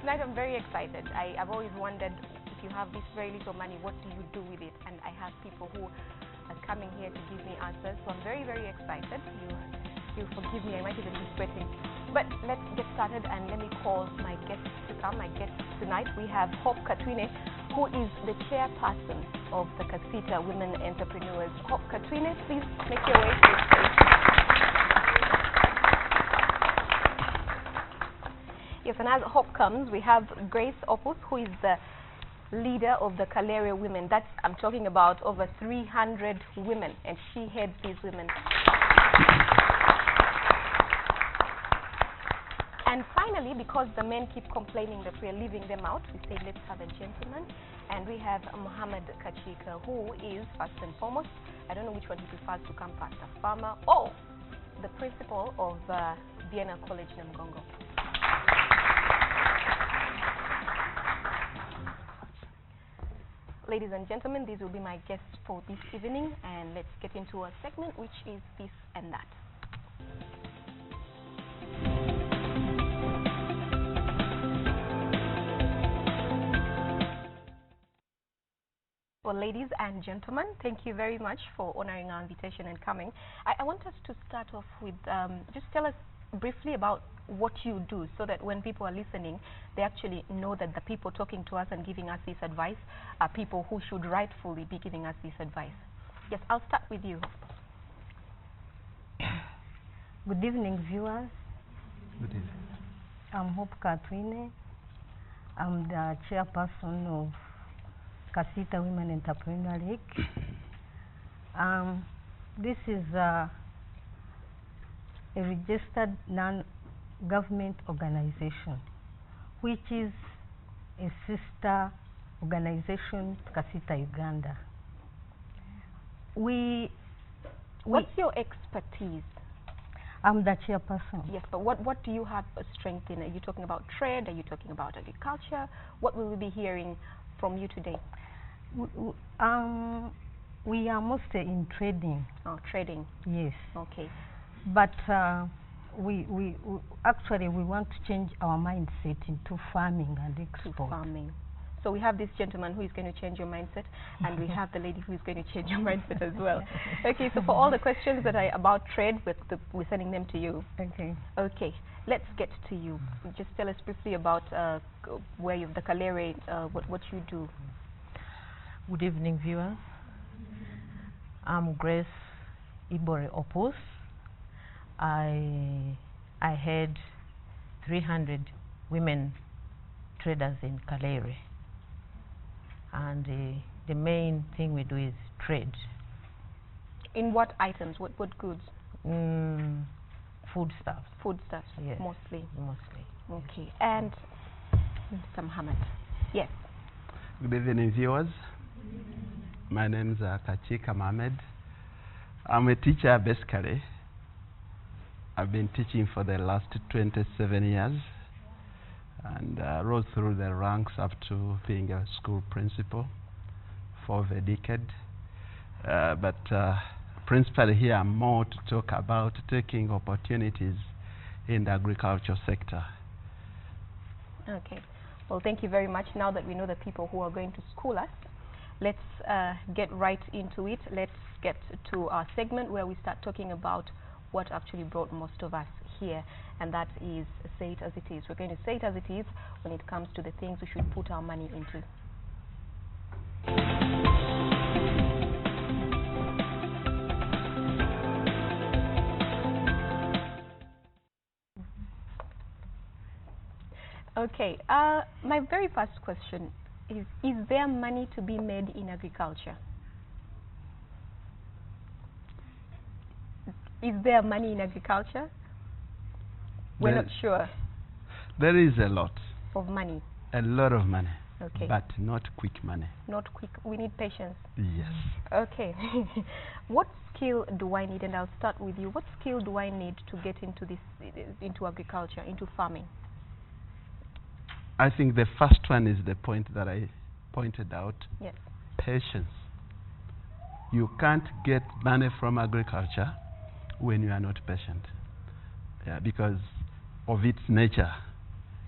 Tonight I'm very excited. I've always wondered, if you have this very little money, what do you do with it? And I have people who are coming here to give me answers. So I'm very, very excited. You forgive me, I might even be sweating. But let's get started and let me call my guests to come. My guests tonight, we have Hope Katwine, who is the chairperson of the Kasita Women Entrepreneurs. Hope Katwine, please make your way to the stage. Yes, and as Hope comes, we have Grace Opus, who is the leader of the Kalere Women. That's, I'm talking about over 300 women, and she heads these women. And finally, because the men keep complaining that we're leaving them out, we say let's have a gentleman. And we have Mohammed Kachika, who is, first and foremost, I don't know which one he prefers to come past, a farmer or the principal of Vienna College Namgongo. Ladies and gentlemen, these will be my guests for this evening, and let's get into a segment which is This and That. Well, ladies and gentlemen, thank you very much for honoring our invitation and coming. I want us to start off with, just tell us briefly about what you do, so that when people are listening, they actually know that the people talking to us and giving us this advice are people who should rightfully be giving us this advice. Yes, I'll start with you. Good evening, viewers. Good evening. I'm Hope Katwine. I'm the chairperson of Kasita Women Entrepreneur League. This is a registered non-government organization, which is a sister organization to Kasita Uganda. What's your expertise? I'm the chairperson. Yes, but what do you have a strength in? Are you talking about trade? Are you talking about agriculture? What will we be hearing from you today? We are mostly in trading. Oh, trading. Yes. Okay. But we actually want to change our mindset into farming and export. Farming. So we have this gentleman who is going to change your mindset, and we have the lady who is going to change your mindset as well. Okay, so for all the questions that are about trade, we're sending them to you. Okay. Okay, let's get to you. Just tell us briefly about where you, the Kalere, what you do. Good evening, viewers. I'm Grace Ibore Opus. I head 300 women traders in Kalere, and the main thing we do is trade. In what items? What goods? Foodstuffs. Foodstuffs, yes. Mostly. Okay, yes. and Mr. Mohammed. Yes. Good evening, viewers. My name is Kachika Mohammed. I'm a teacher basically. I've been teaching for the last 27 years and rose through the ranks up to being a school principal for over a decade. But principally here I'm more to talk about taking opportunities in the agriculture sector. Okay. Well, thank you very much. Now that we know the people who are going to school us, let's get right into it. Let's get to our segment where we start talking about what actually brought most of us here, and that is Say It As It Is. We're going to say it as it is when it comes to the things we should put our money into. Okay, my very first question is there money to be made in agriculture? Is there money in agriculture? We're not sure. There is a lot. Of money? A lot of money. Okay. But not quick money. Not quick. We need patience. Yes. Okay. What skill do I need? And I'll start with you. What skill do I need to get into this, into agriculture, into farming? I think the first one is the point that I pointed out. Yes. Patience. You can't get money from agriculture when you are not patient. Yeah, because of its nature.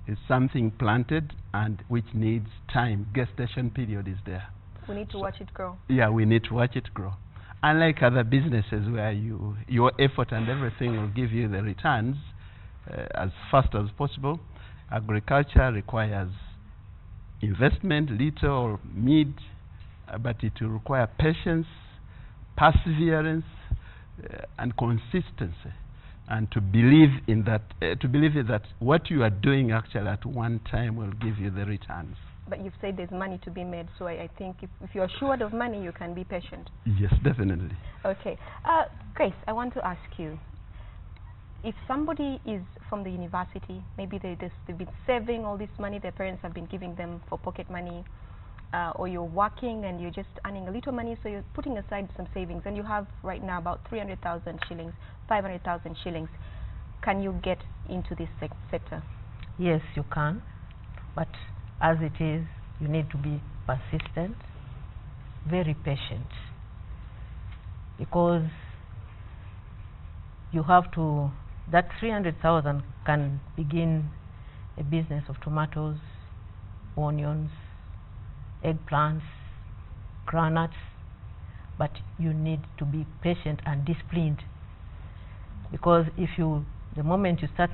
It's something planted and which needs time. Gestation period is there. We need to watch it grow. Yeah, we need to watch it grow. Unlike other businesses where your effort and everything will give you the returns as fast as possible, agriculture requires investment, little or mid, but it will require patience, perseverance, and consistency, and to believe in that, that what you are doing actually at one time will give you the returns. But you've said there's money to be made, so I think if you're assured of money, you can be patient. Yes, definitely. Okay. Grace, I want to ask you, if somebody is from the university, maybe they've been saving all this money their parents have been giving them for pocket money, or you're working and you're just earning a little money, so you're putting aside some savings, and you have right now about 300,000 shillings, 500,000 shillings, can you get into this sector? Yes, you can, but as it is, you need to be persistent, very patient, because you have to, that 300,000 can begin a business of tomatoes, onions, eggplants, groundnuts, but you need to be patient and disciplined, because if you, the moment you start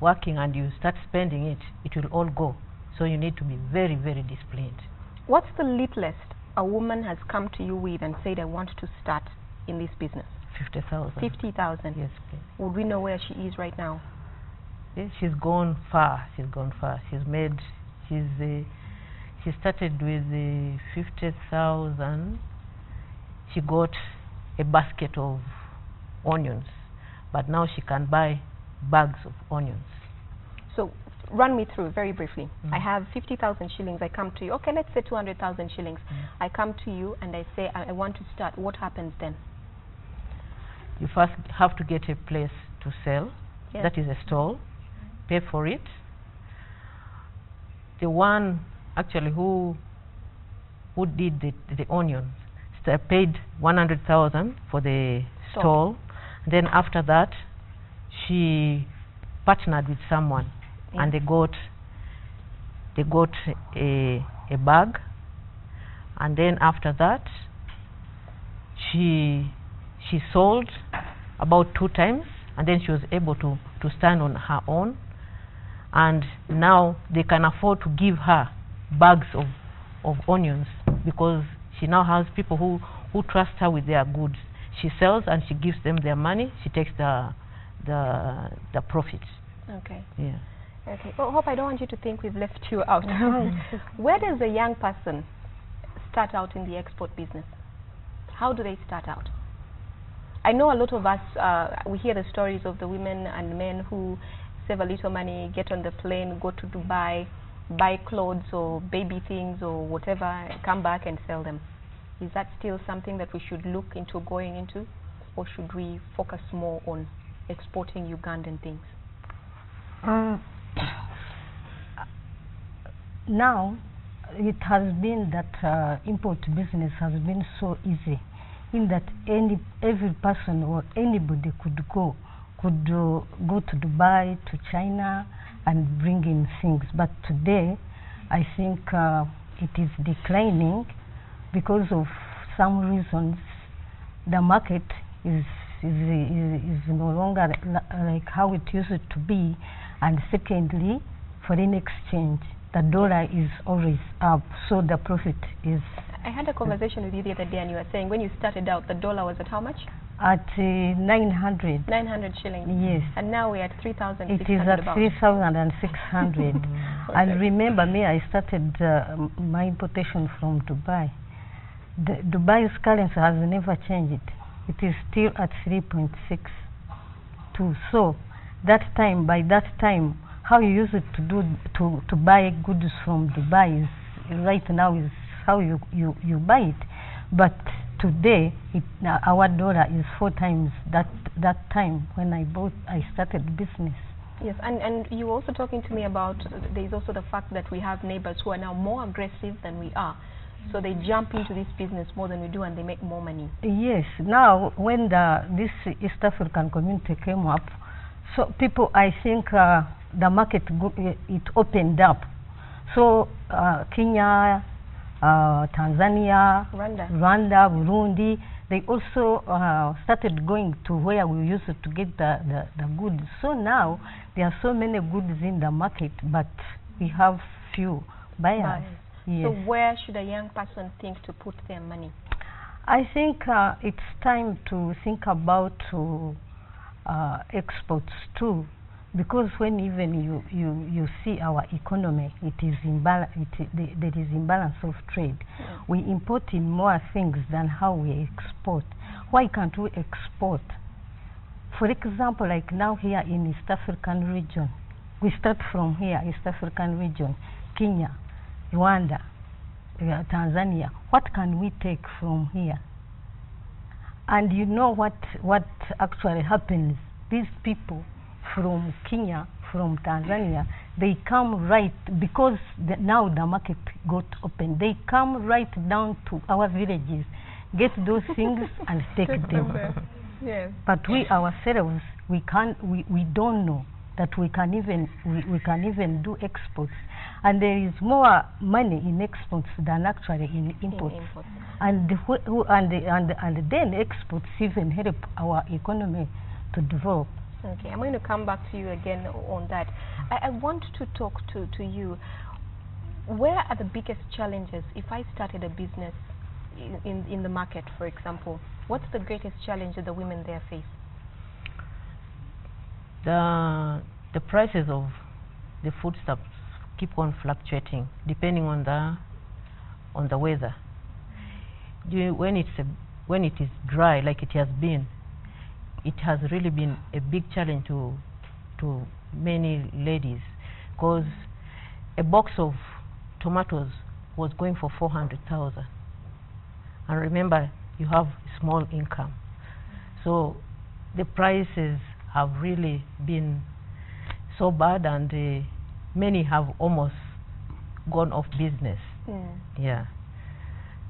working and you start spending it, it will all go. So you need to be very, very disciplined. What's the littlest a woman has come to you with and said, I want to start in this business? 50,000. 50,000? Yes, please. Would we know where she is right now? Yes, she's gone far. She's gone far. She's made, she started with 50,000. She got a basket of onions, but now she can buy bags of onions. So run me through very briefly. I have 50,000 shillings. I come to you. Okay, let's say 200,000 shillings. I come to you and I say, I want to start. What happens then? You first have to get a place to sell. Yes. That is a stall. Pay for it. The one actually who did the onions paid 100,000 for the stall. Then after that, she partnered with someone, and they got a bag. And then after that, she sold about 2 times, and then she was able to stand on her own. And now they can afford to give her bags of onions, because she now has people who trust her with their goods. She sells and she gives them their money. She takes the profit. Okay. Yeah. Okay. Well, Hope, I don't want you to think we've left you out. Where does a young person start out in the export business? How do they start out? I know a lot of us, we hear the stories of the women and men who save a little money, get on the plane, go to Dubai, buy clothes or baby things or whatever, come back and sell them. Is that still something that we should look into going into, or should we focus more on exporting Ugandan things? Now, it has been that import business has been so easy, in that every person or anybody could go to Dubai, to China, and bring in things. But today, I think it is declining because of some reasons. The market is no longer like how it used to be, and secondly, foreign exchange, the dollar is always up, so the profit is. I had a conversation with you the other day, and you were saying when you started out, the dollar was at how much? At 900. 900 shillings. Yes. And now we're at 3,600. It is at 3,600. Okay. And remember me, I started my importation from Dubai. Dubai's currency has never changed. It is still at 3.62. So that time, by that time, how you use it to buy goods from Dubai is right now is how you buy it. But today, our dollar is 4 times that time when I started business. Yes, and you were also talking to me about, there is also the fact that we have neighbors who are now more aggressive than we are. So they jump into this business more than we do, and they make more money. Yes. Now, when this East African community came up, so people, I think, the market it opened up. So Kenya, Tanzania, Rwanda, Burundi, they also started going to where we used to get the goods. So now there are so many goods in the market, but we have few buyers. Yes. So where should a young person think to put their money? I think it's time to think about exports too, because when even you see our economy, it is there is imbalance of trade. Yeah. We import in more things than how we export. Why can't we export? For example, like now here in East African region, we start from here, East African region, Kenya, Rwanda, Tanzania. What can we take from here? And you know what actually happens? These people from Kenya, from Tanzania, they come right, because now the market got open, they come right down to our villages, get those things and take them. Yes. But we ourselves, we don't know that we can even do exports, and there is more money in exports than actually in imports. And then exports even help our economy to develop. Okay, I'm going to come back to you again on that. I want to talk to you. Where are the biggest challenges if I started a business in the market, for example? What's the greatest challenge that the women there face? The prices of the foodstuffs keep on fluctuating depending on the weather. When it is dry, like it has been, it has really been a big challenge to many ladies, because a box of tomatoes was going for 400,000, and remember, you have small income, so the prices have really been so bad, and many have almost gone off business. Yeah,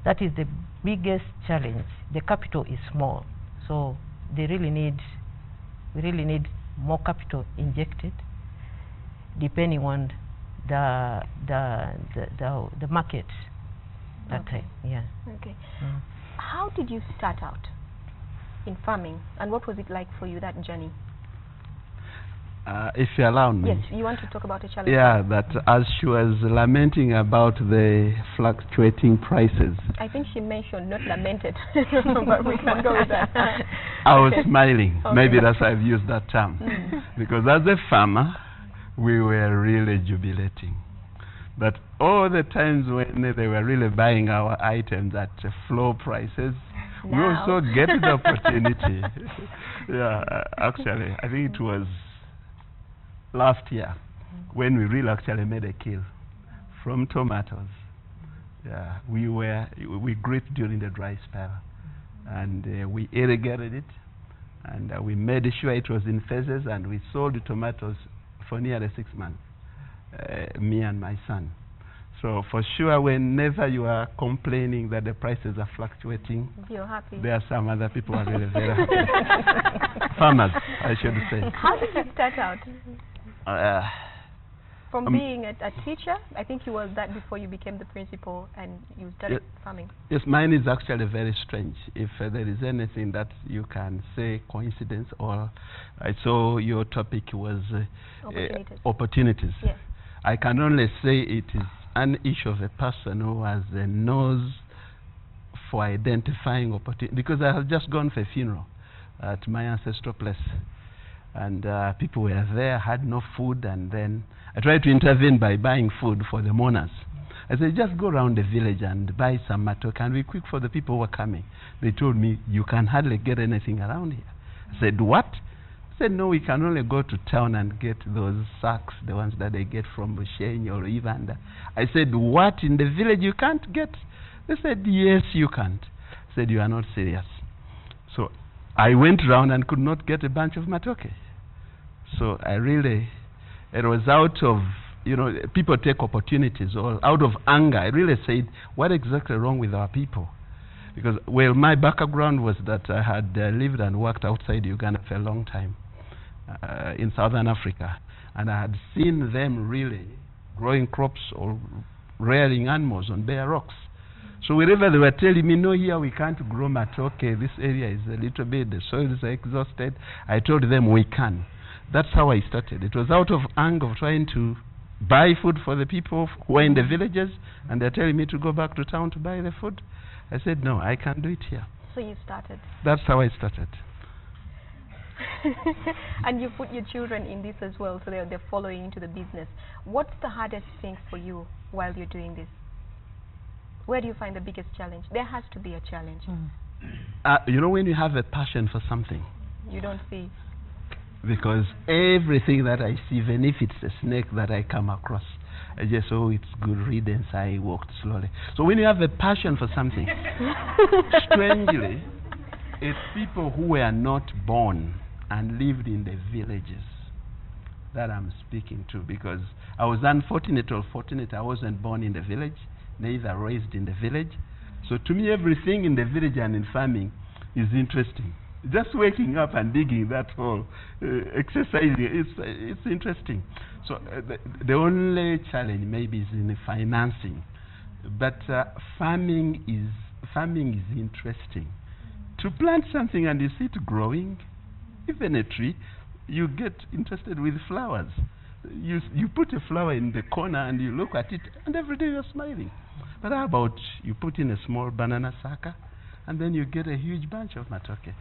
that is the biggest challenge. The capital is small, so we really need more capital injected, depending on the market that time. Yeah. Okay. How did you start out in farming, and what was it like for you, that journey? If you allow me. Yes, you want to talk about a challenge? Yeah, that as she was lamenting about the fluctuating prices. I think she mentioned, not lamented, but we can go with that. I was smiling. Okay. Maybe that's why I've used that term. Because as a farmer, we were really jubilating. But all the times when they were really buying our items at floor prices, we also get the opportunity. Yeah, actually, I think it was last year when we really actually made a kill from tomatoes. Yeah, we grew it during the dry spell, and we irrigated it, and we made sure it was in phases, and we sold the tomatoes for nearly 6 months, me and my son. So for sure, whenever you are complaining that the prices are fluctuating, you're happy. There are some other people who are really very happy. Farmers, I should say. How did you start out? From being a teacher, I think you were that before you became the principal and you started farming. Yes, mine is actually very strange. If there is anything that you can say coincidence, or I saw your topic was opportunities. Yes. I can only say it is an issue of a person who has a nose for identifying opportunity, because I have just gone for a funeral at my ancestral place, and people were there, had no food, and then I tried to intervene by buying food for the mourners. I said, just go around the village and buy some matoke and be quick for the people who are coming. They told me, you can hardly get anything around here. I said, what? I said, no, we can only go to town and get those sacks, the ones that they get from Bushenyi or Ivanda. I said, what, in the village you can't get? They said, yes, you can't. I said, you are not serious. So I went around and could not get a bunch of matoke. So I really, it was out of, you know, people take opportunities, or out of anger, I really said, what exactly wrong with our people? Because, well, my background was that I had lived and worked outside Uganda for a long time, in Southern Africa. And I had seen them really growing crops or rearing animals on bare rocks. So wherever they were telling me, no, here we can't grow matoke, this area is a little bit, the soils are exhausted, I told them we can. That's how I started. It was out of anger of trying to buy food for the people who are in the villages, and they're telling me to go back to town to buy the food. I said, no, I can do it here. So you started. That's how I started. And you put your children in this as well, so they're following into the business. What's the hardest thing for you while you're doing this? Where do you find the biggest challenge? There has to be a challenge. You know, when you have a passion for something, you don't see. Because everything that I see, even if it's a snake that I come across, I just, oh, it's good riddance, I walked slowly. So when you have a passion for something, strangely, it's people who were not born and lived in the villages that I'm speaking to, because I was unfortunate or fortunate. I wasn't born in the village, neither raised in the village. So to me, everything in the village and in farming is interesting. Just waking up and digging that hole, exercising, it's interesting. So the only challenge maybe is in the financing, but farming is interesting. To plant something and you see it growing, even a tree, you get interested with flowers. You put a flower in the corner and you look at it, and every day you're smiling. But how about you put in a small banana sucker, and then you get a huge bunch of matoke?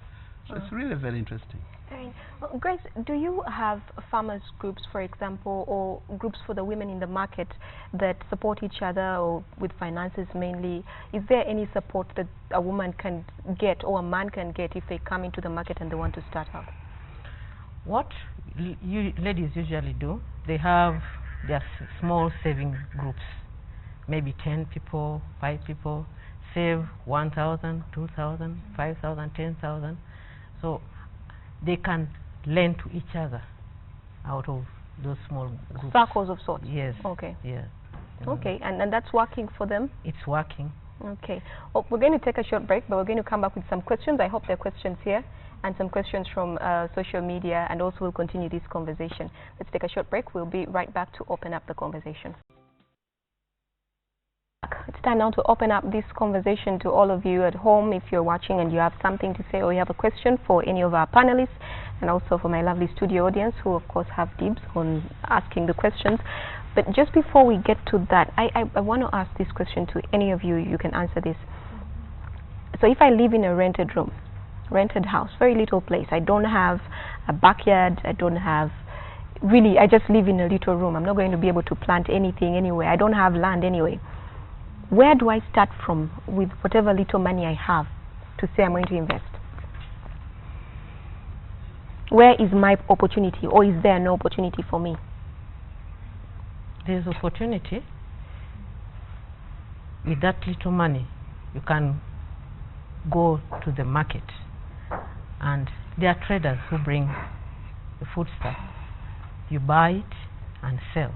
So it's really very interesting. Well, Grace, do you have farmers groups, for example, or groups for the women in the market that support each other, or with finances mainly? Is there any support that a woman can get or a man can get if they come into the market and they want to start up? What ladies usually do, they have their small saving groups, maybe 10 people, 5 people, save 1,000, 2,000, 5,000, 10,000. So they can lend to each other out of those small groups. Circles of sorts? Yes. Okay. Yeah. Okay, and that's working for them? It's working. Okay. Well, we're going to take a short break, but we're going to come back with some questions. I hope there are questions here, and some questions from social media, and also we'll continue this conversation. Let's take a short break. We'll be right back to open up the conversation. It's time now to open up this conversation to all of you at home. If you're watching and you have something to say or you have a question for any of our panelists, and also for my lovely studio audience who of course have dibs on asking the questions. But just before we get to that, I want to ask this question to any of you. You can answer this. So if I live in a rented room, rented house, very little place, I don't have a backyard, I don't have, really, I just live in a little room. I'm not going to be able to plant anything anywhere. I don't have land anyway. Where do I start from with whatever little money I have to say I'm going to invest? Where is my opportunity, or is there no opportunity for me? There's opportunity. With that little money, you can go to the market, and there are traders who bring the foodstuff. You buy it and sell.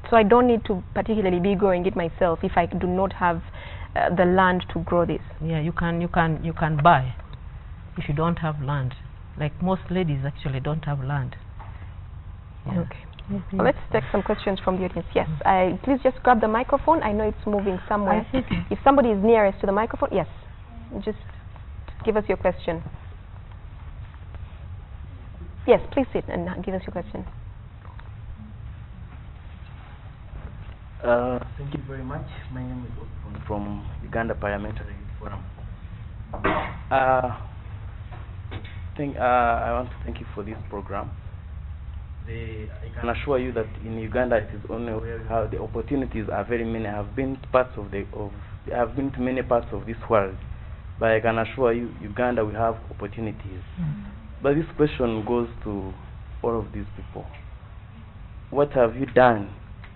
So I don't need to particularly be growing it myself if I do not have the land to grow this. Yeah, you can buy if you don't have land. Like most ladies actually don't have land. Yeah. Okay. Well, let's take some questions from the audience. Yes, please just grab the microphone. I know it's moving somewhere. If somebody is nearest to the microphone, yes, just give us your question. Yes, please sit and give us your question. Thank you very much. My name is Osborne from Uganda Parliamentary Forum. I want to thank you for this program. I can assure you that in Uganda it is only where how the opportunities are very many. I have been to many parts of this world, but I can assure you, Uganda will have opportunities. But this question goes to all of these people. What have you done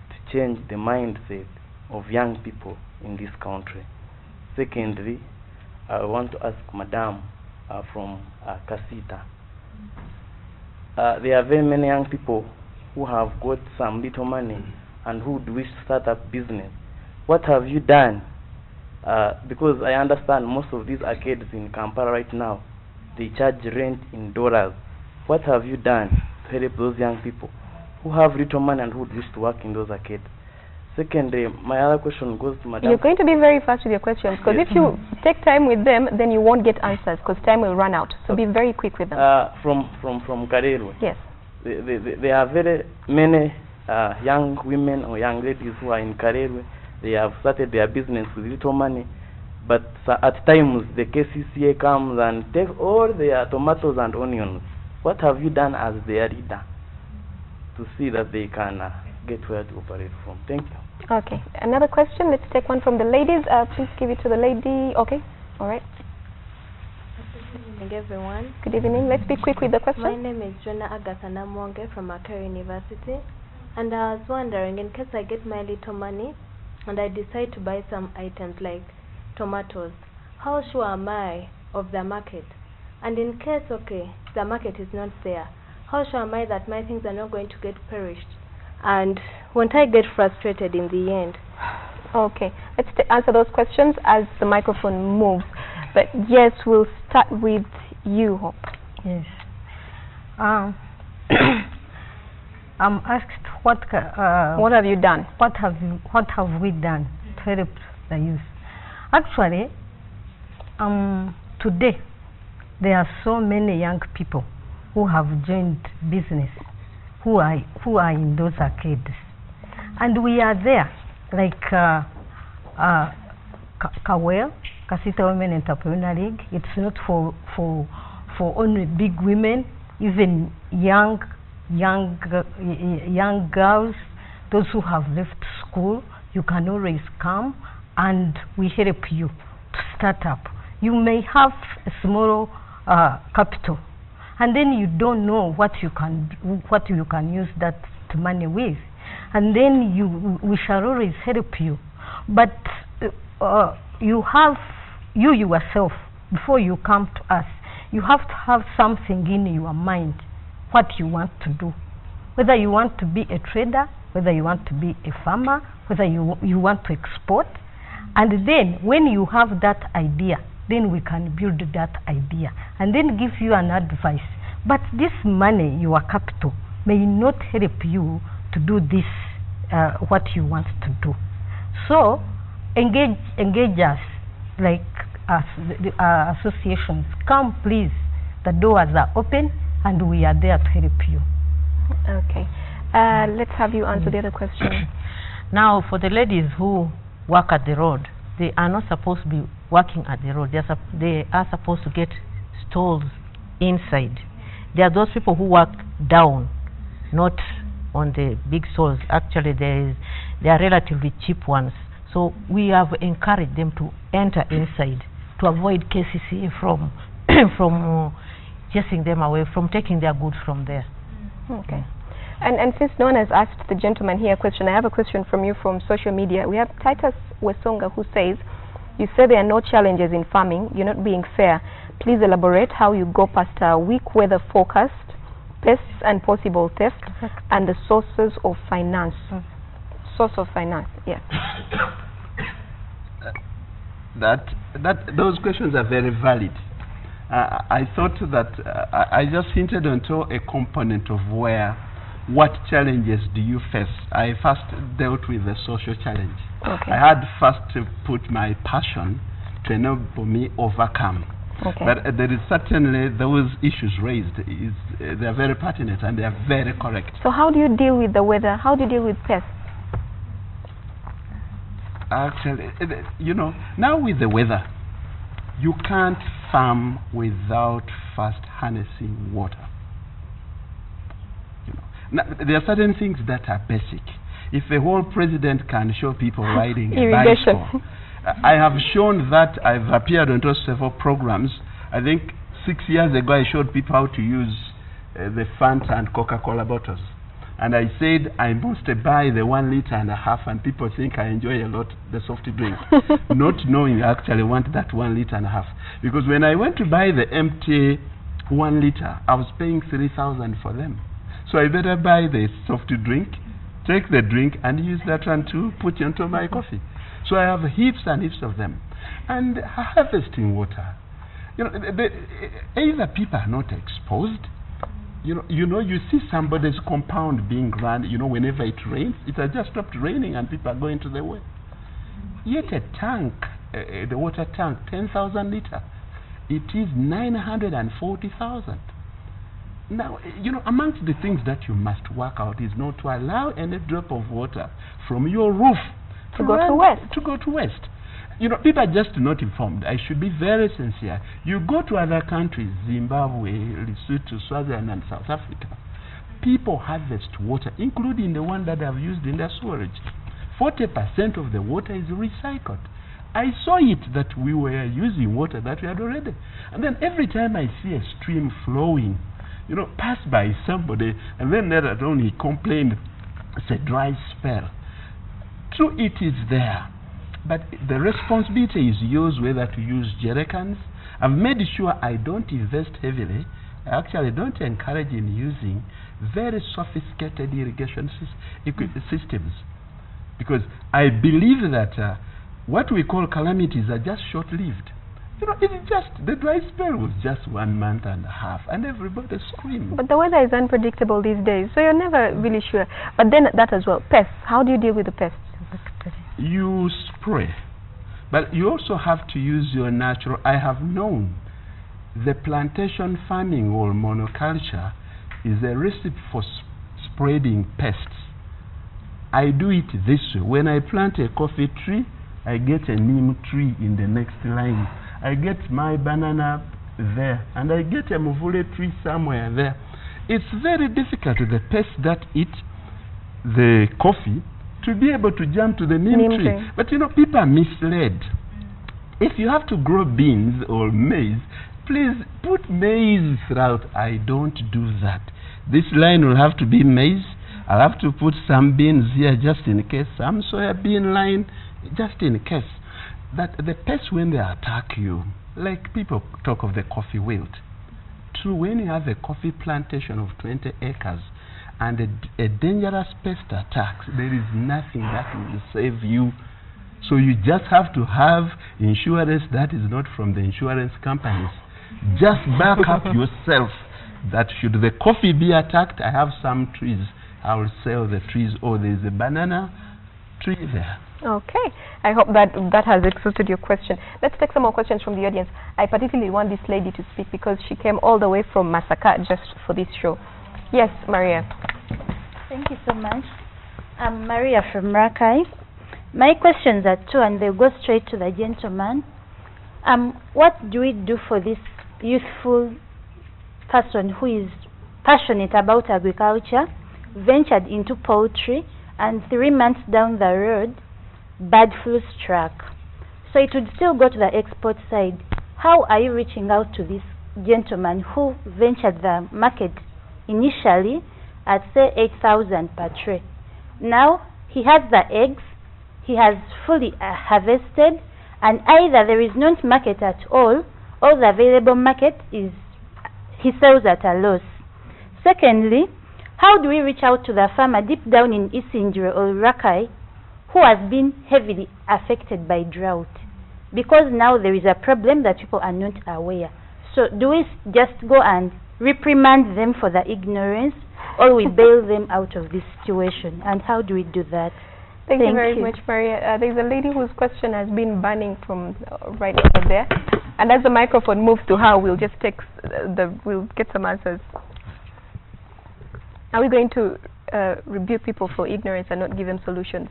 to change the mindset of young people in this country? Secondly, I want to ask Madam from Kasita. There are very many young people who have got some little money and who wish to start up business. What have you done? Because I understand most of these arcades in Kampala right now, they charge rent in dollars. What have you done help those young people who have little money and who used to work in those arcades. Secondly, my other question goes to Madam. You're going to be very fast with your questions, because Yes. if you take time with them, then you won't get answers, because time will run out. So be very quick with them. From Karelwe. Yes. There are very many young women or young ladies who are in Karelwe. They have started their business with little money, but at times the KCCA comes and takes all their tomatoes and onions. What have you done as their leader to see that they can get where to operate from? Thank you. Okay. Another question. Let's take one from the ladies. Please give it to the lady. Okay. All right. Good evening, everyone. Good evening. Let's be quick with the question. My name is Jonah Agathana Mwonge from Makere University, and I was wondering, in case I get my little money and I decide to buy some items like tomatoes, how sure am I of the market? And in case, okay, the market is not there, how sure am I that my things are not going to get perished? And won't I get frustrated in the end? Okay. Let's answer those questions as the microphone moves. But yes, we'll start with you, Hope. Yes. I'm asked what have you done? What have we done to help the youth? Actually, today there are so many young people who have joined business, who are in those arcades, and we are there, like Kawel, Kasita Women Entrepreneur League. It's not for only big women, even young girls, those who have left school. You can always come and we help you to start up. You may have a small capital, and then you don't know what you can use that money with, and then we shall always help you. But you yourself, before you come to us, you have to have something in your mind, what you want to do, whether you want to be a trader, whether you want to be a farmer, whether you want to export. And then when you have that idea, then we can build that idea and then give you an advice. But this money, your capital, may not help you to do this, what you want to do. So engage us, like the associations. Come please, the doors are open and we are there to help you. Okay. Let's have you answer the other question. Now, for the ladies who work at the road, they are not supposed to be working at the road. They are supposed to get stalls inside. There are those people who work down, not on the big stalls. Actually, they are relatively cheap ones. So we have encouraged them to enter inside to avoid KCCA from chasing them away, from taking their goods from there. Okay. And since no one has asked the gentleman here a question, I have a question from you from social media. We have Titus Wesonga who says, you say there are no challenges in farming, you're not being fair. Please elaborate how you go past a weak weather forecast, pests and possible theft, and the sources of finance. Source of finance, yes. Those questions are very valid. I thought that I just hinted onto a component of what challenges do you face. I first dealt with the social challenge. Okay. I had first to put my passion to enable me overcome. Okay. But there is certainly those issues raised. They are very pertinent and they are very correct. So how do you deal with the weather? How do you deal with pests? Actually, you know, now with the weather, you can't farm without first harnessing water. You know, now, there are certain things that are basic. If a whole president can show people riding a bicycle, I have shown that. I've appeared on several programs. I think 6 years ago I showed people how to use the Fanta and Coca-Cola bottles. And I said I must buy the 1.5 liters, and people think I enjoy a lot the soft drink, not knowing I actually want that 1.5 liters. Because when I went to buy the empty 1 liter, I was paying 3,000 for them. So I better buy the soft drink, take the drink, and use that one to put into my coffee. So I have heaps and heaps of them. And harvesting water, you know, either people are not exposed, You see somebody's compound being run, whenever it rains. It has just stopped raining and people are going to the well. Yet a tank, the water tank, 10,000 liter, it is 940,000. Now, amongst the things that you must work out is not to allow any drop of water from your roof to go to waste. To go to waste. People are just not informed. I should be very sincere. You go to other countries, Zimbabwe, Lesotho, Swaziland, and South Africa. People harvest water, including the one that I've used in the sewerage. 40% of the water is recycled. I saw it that we were using water that we had already. And then every time I see a stream flowing, pass by somebody, and then later on he complained, it's a dry spell. True, it is there. But the responsibility is yours whether to use jerrycans. I've made sure I don't invest heavily. I actually don't encourage in using very sophisticated irrigation systems. Because I believe that what we call calamities are just short-lived. It's just, the dry spell was just 1 month and a half, and everybody screamed. But the weather is unpredictable these days, so you're never really sure. But then that as well, pests. How do you deal with the pests? You spray, but you also have to use your natural. I have known the plantation farming or monoculture is a recipe for spreading pests. I do it this way. When I plant a coffee tree, I get a neem tree in the next line. I get my banana there, and I get a mvule tree somewhere there. It's very difficult, the pests that eat the coffee, to be able to jump to the neem tree. But people are misled. If you have to grow beans or maize, please put maize throughout. I don't do that. This line will have to be maize. I'll have to put some beans here just in case, some soya bean line just in case. That the pests, when they attack you, like people talk of the coffee wilt. True, when you have a coffee plantation of 20 acres, and a dangerous pest attacks, there is nothing that will save you. So you just have to have insurance that is not from the insurance companies. Just back up yourself that should the coffee be attacked, I have some trees. I will sell the trees, or there is a banana tree there. Okay. I hope that has exhausted your question. Let's take some more questions from the audience. I particularly want this lady to speak because she came all the way from Masaka just for this show. Yes, Maria. Thank you so much. I'm Maria from Rakai. My questions are two, and they'll go straight to the gentleman. What do we do for this youthful person who is passionate about agriculture, ventured into poultry, and 3 months down the road, bird flu struck? So it would still go to the export side. How are you reaching out to this gentleman who ventured the market initially at say 8,000 per tray? Now he has the eggs, he has fully harvested, and either there is no market at all, or the available market is he sells at a loss. Secondly, how do we reach out to the farmer deep down in Isingiro or Rakai who has been heavily affected by drought? Because now there is a problem that people are not aware. So do we just go and reprimand them for the ignorance, or we bail them out of this situation? And how do we do that? Thank you very much, Maria. There's a lady whose question has been burning from right over there. And as the microphone moves to her, we'll just take we'll get some answers. Are we going to rebuke people for ignorance and not give them solutions?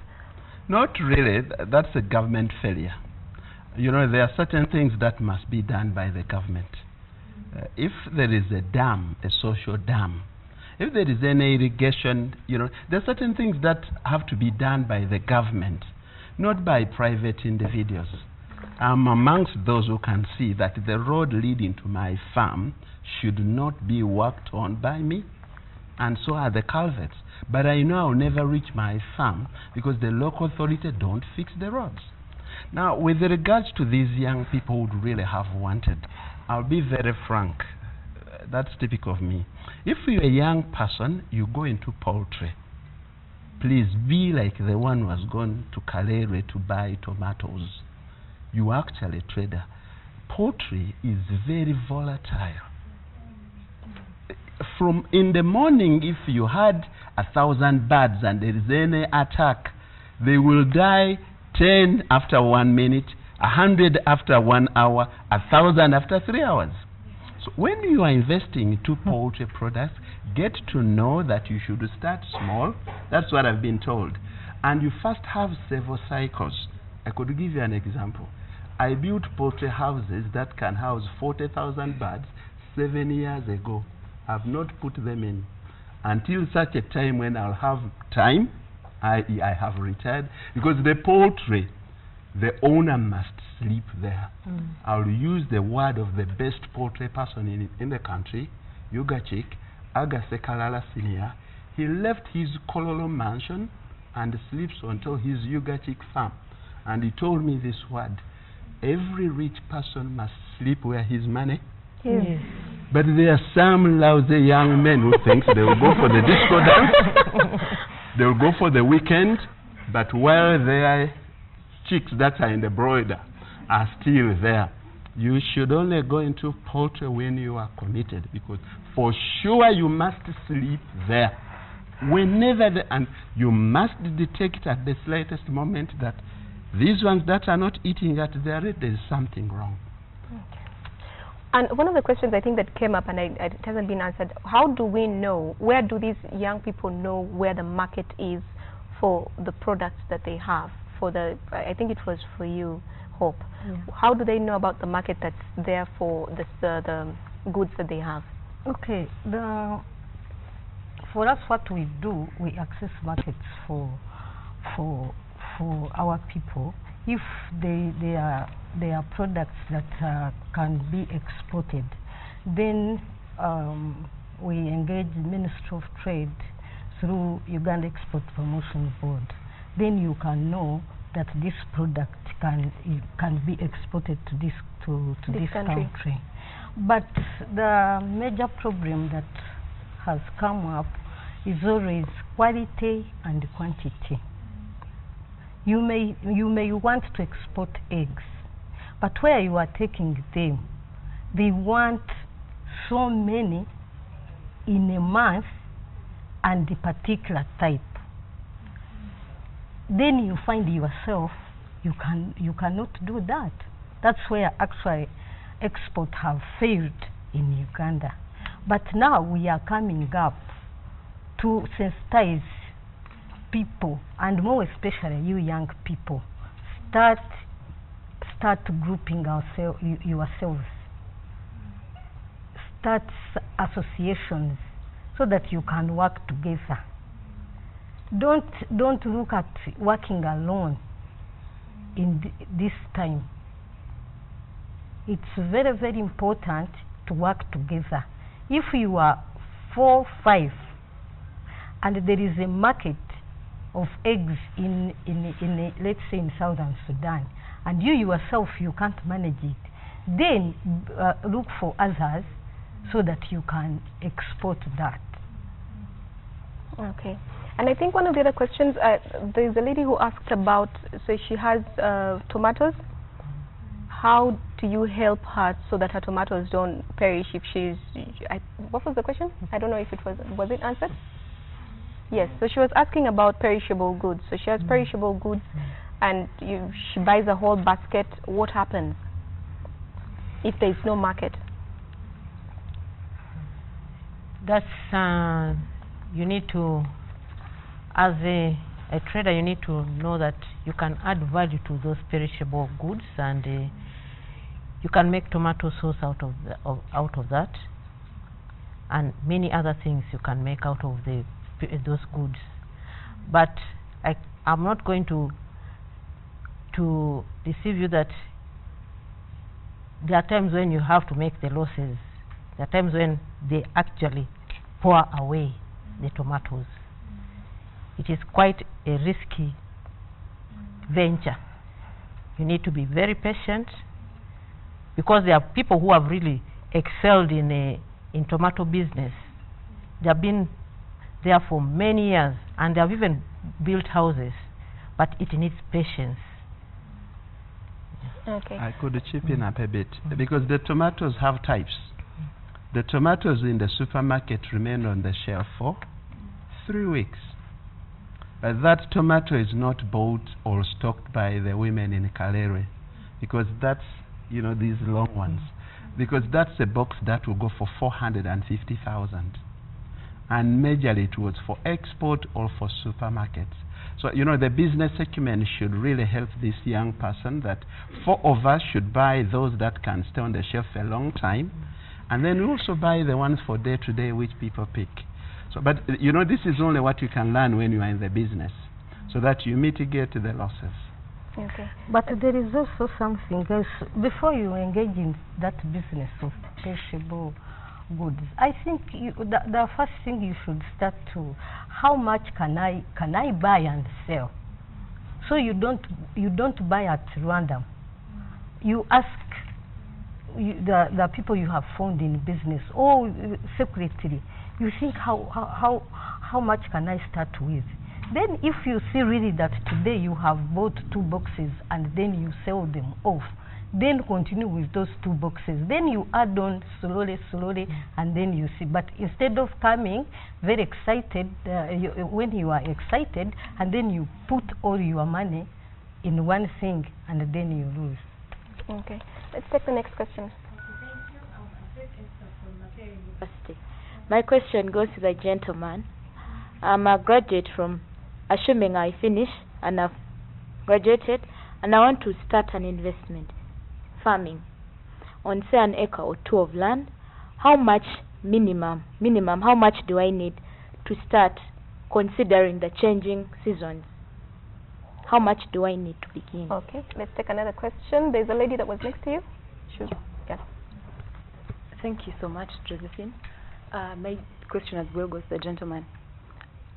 Not really. That's a government failure. There are certain things that must be done by the government. If there is a dam, a social dam, if there is any irrigation, there are certain things that have to be done by the government, not by private individuals. I'm amongst those who can see that the road leading to my farm should not be worked on by me, and so are the culverts. But I know I'll never reach my farm because the local authority don't fix the roads. Now, with regards to these young people who would really have wanted, I'll be very frank. That's typical of me. If you're a young person, you go into poultry. Please be like the one who has gone to Kalere to buy tomatoes. You actually a trader. Poultry is very volatile. from in the morning, if you had 1,000 birds and there is any attack, they will die 10 after 1 minute, 100 after 1 hour, 1,000 after 3 hours. So when you are investing into poultry products, get to know that you should start small. That's what I've been told. And you first have several cycles. I could give you an example. I built poultry houses that can house 40,000 birds 7 years ago. I've not put them in. Until such a time when I'll have time, I have retired. Because the poultry, the owner must sleep there. I'll use the word of the best poultry person in the country, Yugachik, Agasekalala Senior. He left his Kololo mansion and sleeps until his Yugachik farm. And he told me this word: every rich person must sleep where his money. Yes. But there are some lousy young men who think they will go for the disco dance, they will go for the weekend, but while their chicks that are in the broiler are still there. You should only go into poultry when you are committed, because for sure you must sleep there. Whenever and you must detect at the slightest moment that these ones that are not eating at their rate, there is something wrong. And one of the questions I think that came up, and it hasn't been answered, how do we know, where do these young people know where the market is for the products that they have? For the, I think it was for you, Hope. Yeah. How do they know about the market that's there for the goods that they have? Okay, for us, what we do, we access markets for our people. If they are products that can be exported, then we engage the Ministry of Trade through Uganda Export Promotion Board. Then you can know that this product can be exported to this country. But the major problem that has come up is always quality and quantity. You may want to export eggs, but where you are taking them, they want so many in a month and a particular type. Then you find yourself you cannot do that. That's where actually exports have failed in Uganda. But now we are coming up to sensitize people, and more especially you young people. Start grouping yourselves. Start associations so that you can work together. Don't look at working alone in this time. It's very, very important to work together. If you are 4, 5, and there is a market of eggs in let's say in Southern Sudan, and you yourself you can't manage it, then look for others so that you can export that. Okay. And I think one of the other questions, there's a lady who asked about, so she has tomatoes. How do you help her so that her tomatoes don't perish if she's... what was the question? I don't know if it was it answered? Yes, so she was asking about perishable goods. So she has perishable goods and she buys a whole basket. What happens if there is no market? That's, you need to, as a trader, you need to know that you can add value to those perishable goods, and you can make tomato sauce out of that, and many other things you can make out of those goods. But I'm not going to deceive you that there are times when you have to make the losses. There are times when they actually pour away the tomatoes. It is quite a risky venture. You need to be very patient, because there are people who have really excelled in tomato business. They have been there for many years, and they have even built houses, but it needs patience. Okay. I could chip in up a bit, because the tomatoes have types. The tomatoes in the supermarket remain on the shelf for 3 weeks. But that tomato is not bought or stocked by the women in Kalere, because that's, you know, these long ones. Because that's a box that will go for 450,000. And majorly it was for export or for supermarkets. So, you know, the business acumen should really help this young person that 4 of us should buy those that can stay on the shelf a long time. And then we also buy the ones for day to day which people pick. So, but, you know, this is only what you can learn when you are in the business, so that you mitigate the losses. Okay. But there is also something else. Before you engage in that business of perishable goods, I think the first thing you should start to, how much can I buy and sell? So you don't buy at random. You ask the people you have found in business, or secretly, you think how much can I start with? Then if you see really that today you have bought 2 boxes and then you sell them off, then continue with those 2 boxes. Then you add on slowly, and then you see. But instead of coming very excited, when you are excited, and then you put all your money in one thing, and then you lose. Okay. Let's take the next question. My question goes to the gentleman. I'm a graduate from, assuming I finish and I've graduated, and I want to start an investment, farming, on say an acre or 2 of land. How much minimum, how much do I need to start, considering the changing seasons? How much do I need to begin? Okay, let's take another question. There's a lady that was next to you. Sure. Yeah. Thank you so much, Josephine. My question as well goes to the gentleman.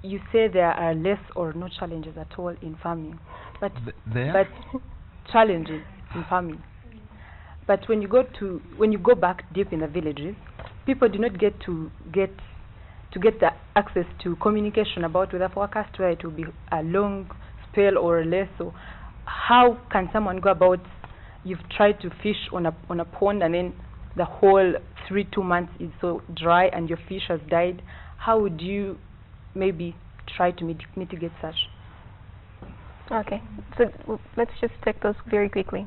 You say there are less or no challenges at all in farming, but challenges in farming. But when you go back deep in the villages, people do not get the access to communication about weather forecast, where it will be a long spell or less. So how can someone go about? You've tried to fish on a pond, and then the whole 2 months is so dry and your fish has died. How would you maybe try to mitigate such? Okay, so let's just take those very quickly.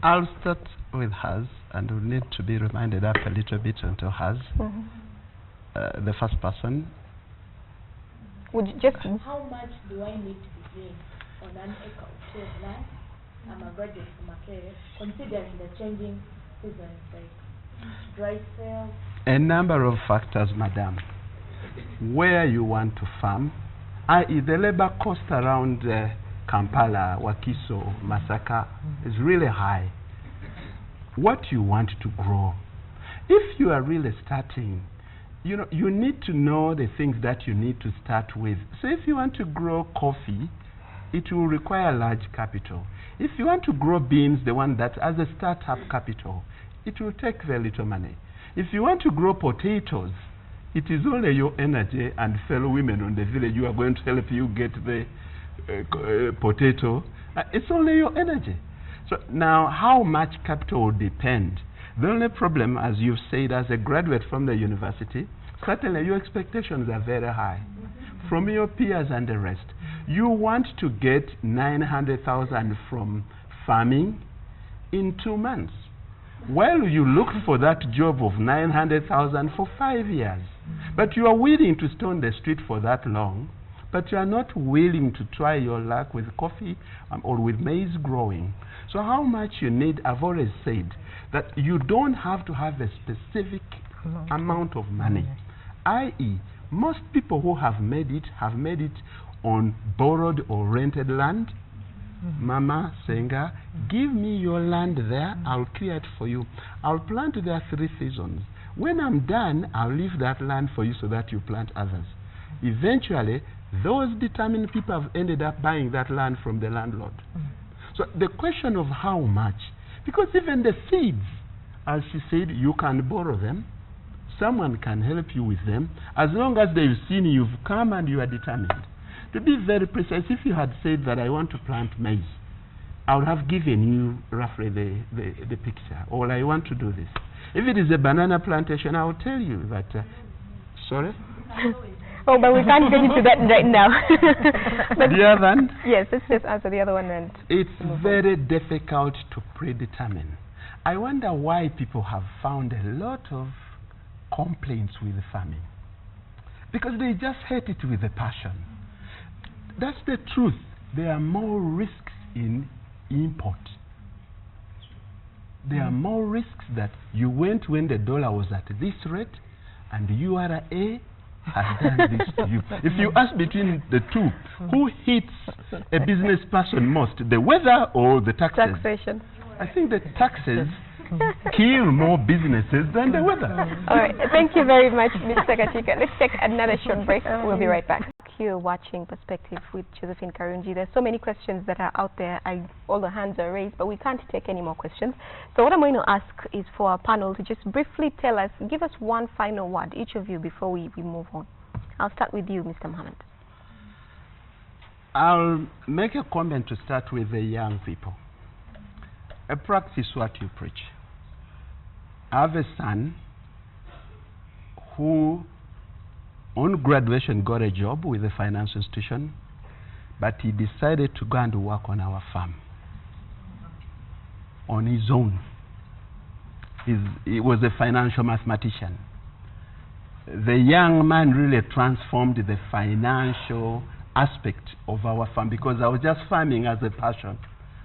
I'll start with hers, and we'll need to be reminded up a little bit onto hers. The first person. Would you just... How much do I need to begin on an acre or 2 of land? I'm a graduate from Akere, considering the changing seasons, like dry spells. A number of factors, madam. Where you want to farm, i.e. the labor cost around Kampala, Wakiso, Masaka is really high. What you want to grow. If you are really starting, you know, you need to know the things that you need to start with. So if you want to grow coffee, it will require large capital. If you want to grow beans, the one that as a startup capital, it will take very little money. If you want to grow potatoes, it is only your energy and fellow women on the village who are going to help you get the potato. It's only your energy. So now, how much capital will depend. The only problem, as you've said, as a graduate from the university, certainly your expectations are very high from your peers and the rest. You want to get 900,000 from farming in 2 months. Well, you look for that job of 900,000 for 5 years. But you are willing to stay on the street for that long, but you are not willing to try your luck with coffee or with maize growing. So how much you need, I've always said, that you don't have to have a specific amount of money. I.e., most people who have made it on borrowed or rented land. Mama, Senga, give me your land there, I'll clear it for you. I'll plant there 3 seasons. When I'm done, I'll leave that land for you so that you plant others. Eventually, those determined people have ended up buying that land from the landlord. So the question of how much, because even the seeds, as she said, you can borrow them. Someone can help you with them, as long as they've seen you've come and you are determined. To be very precise, if you had said that I want to plant maize, I would have given you roughly the picture. Or I want to do this. If it is a banana plantation, I will tell you that. Sorry? Oh, but we can't get into that right now. But the other one? Yes, let's just answer the other one. And it's very difficult to predetermine. I wonder why people have found a lot of complaints with farming. Because they just hate it with a passion. That's the truth. There are more risks in import. There are more risks that you went when the dollar was at this rate and URA has done this to you. If you ask between the two, who hits a business person most, the weather or the taxes? Taxation. I think the taxes kill more businesses than the weather. All right. Thank you very much, Mr. Kachika. Let's take another short break. We'll be right back. You're watching Perspective with Josephine Karunji. There's so many questions that are out there. All the hands are raised, but we can't take any more questions. So what I'm going to ask is for our panel to just briefly tell us, give us one final word, each of you, before we move on. I'll start with you, Mr. Mohammed. I'll make a comment to start with the young people. Practice what you preach. I have a son who on graduation got a job with a financial institution, but he decided to go and work on our farm on his own. He was a financial mathematician. The young man really transformed the financial aspect of our farm, because I was just farming as a passion.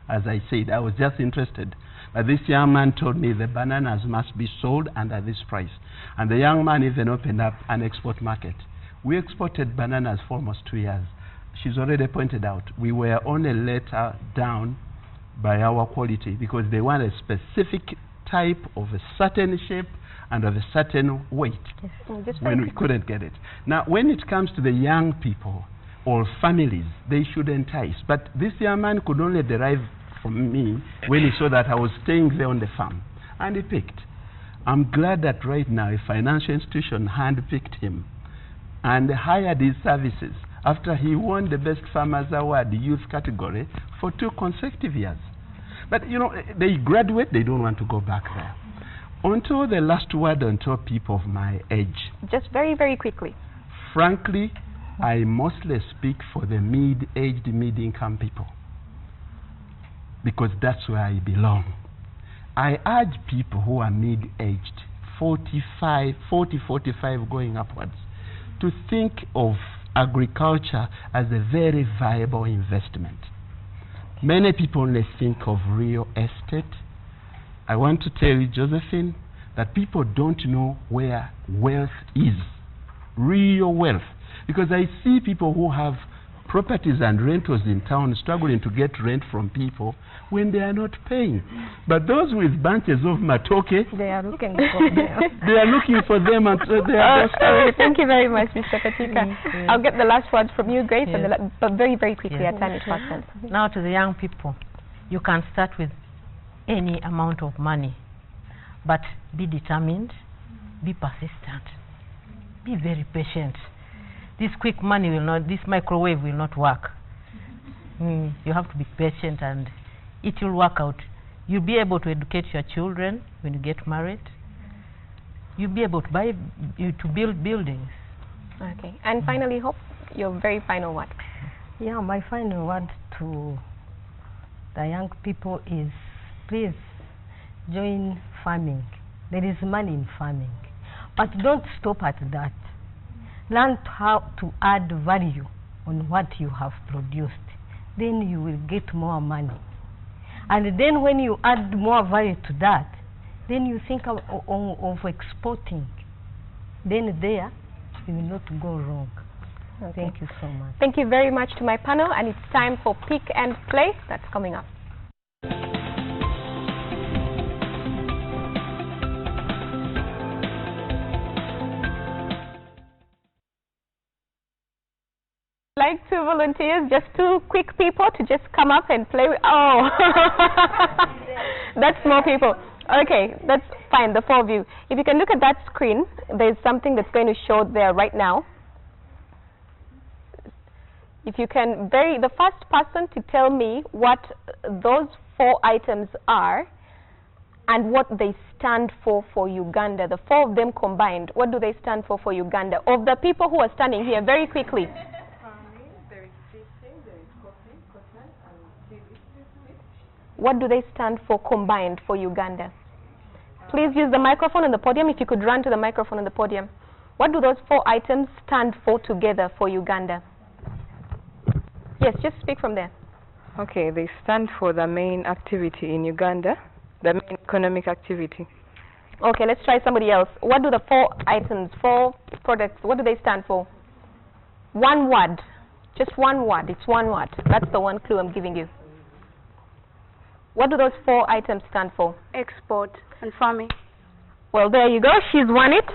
As I said, I was just interested. But this young man told me the bananas must be sold under this price. And the young man even opened up an export market. We exported bananas for almost 2 years. She's already pointed out, we were only let down by our quality, because they want a specific type of a certain shape and of a certain weight, yes. When we couldn't get it. Now, when it comes to the young people or families, they should entice. But this young man could only derive from me when he saw that I was staying there on the farm, and he picked. I'm glad that right now a financial institution handpicked him and hired his services after he won the Best Farmers Award youth category for 2 consecutive years. But you know, they graduate, they don't want to go back there. Until the last word, until people of my age. Just very, very quickly. Frankly, I mostly speak for the mid-aged, mid-income people, because that's where I belong. I urge people who are mid-aged, 40, 45 going upwards, to think of agriculture as a very viable investment. Many people only think of real estate. I want to tell you, Josephine, that people don't know where wealth is, real wealth. Because I see people who have properties and rentals in town struggling to get rent from people when they are not paying. But those with bunches of matoke, they are looking for them. They are looking for them, and they are Thank you very much, Mr. Kachika. I'll get the last word from you, Grace, yes. But very, very quickly, our time is fast. Now to the young people, you can start with any amount of money, but be determined, be persistent, be very patient. This quick money will not, this microwave will not work. You have to be patient, and it will work out. You'll be able to educate your children when you get married. You'll be able to build buildings. Okay. And finally, Hope, your very final word. Yeah, my final word to the young people is, please join farming. There is money in farming. But don't stop at that. Learn how to add value on what you have produced. Then you will get more money. And then when you add more value to that, then you think of exporting. Then there, you will not go wrong. Okay. Thank you so much. Thank you very much to my panel, and it's time for Pick and Play. That's coming up. Like 2 volunteers, just 2 quick people to just come up and play with. Oh, that's more people. Okay, that's fine, the 4 of you. If you can look at that screen, there's something that's going to show there right now. If you can, the first person to tell me what those 4 items are and what they stand for Uganda, the 4 of them combined, what do they stand for Uganda? Of the people who are standing here, very quickly. Farming, there is fishing, there is coffee, cotton, and seaweed. What do they stand for combined for Uganda? Please use the microphone on the podium. If you could run to the microphone on the podium. What do those 4 items stand for together for Uganda? Yes, just speak from there. Okay, they stand for the main activity in Uganda, the main economic activity. Okay, let's try somebody else. What do the 4 items, 4 products, what do they stand for? One word. Just one word. It's one word. That's the one clue I'm giving you. What do those 4 items stand for? Export and farming. Well, there you go. She's won it.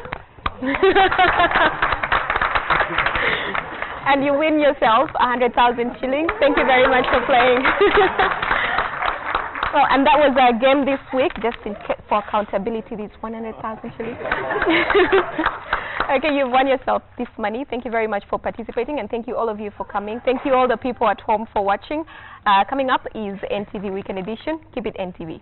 And you win yourself 100,000 shillings. Thank you very much for playing. Well, and that was our game this week, just for accountability, these 100,000 shillings. Okay, you've won yourself this money. Thank you very much for participating, and thank you all of you for coming. Thank you all the people at home for watching. Coming up is NTV Weekend Edition. Keep it NTV.